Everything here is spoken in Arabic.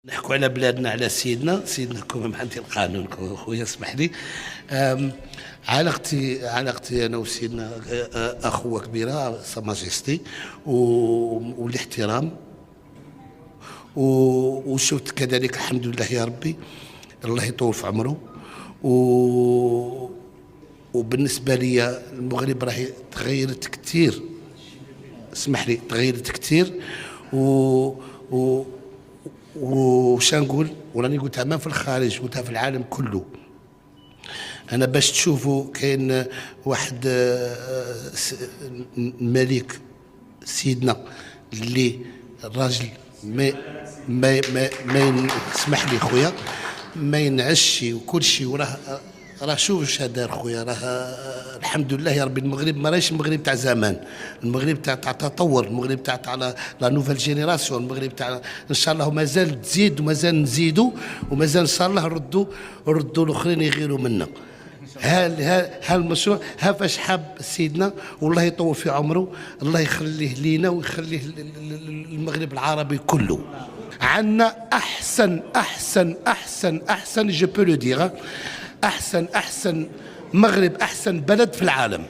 نحكوا على بلادنا، على سيدنا كما عندي القانون خويا اسمح لي. علاقتي انا وسيدنا اخوه كبيره سا ماجيستي والاحترام، وشفت كذلك الحمد لله يا ربي الله يطول في عمره. وبالنسبه لي المغرب راهي تغيرت كثير، اسمح لي تغيرت كثير. وش نقول، وراني قلتها ما في الخارج قلتها في العالم كله. انا باش تشوفوا كاين واحد الملك سيدنا اللي الراجل ما اسمح لي خويا ما ينعش وكل شيء، راه شوف اش دار خويا. راه الحمد لله يا ربي المغرب ما راهيش المغرب تاع زمان، المغرب تاع تطور، المغرب تاع لا نوفيل جينيراسيون، المغرب تاع ان شاء الله ومازال تزيد ومازال نزيدوا ومازال ان شاء الله ردوا الاخرين يغيروا منا. ها المشروع ها فاش حاب سيدنا، والله يطول في عمره، الله يخليه لينا ويخليه المغرب العربي كله. عندنا احسن جو بو لو دير، احسن مغرب، احسن بلد في العالم.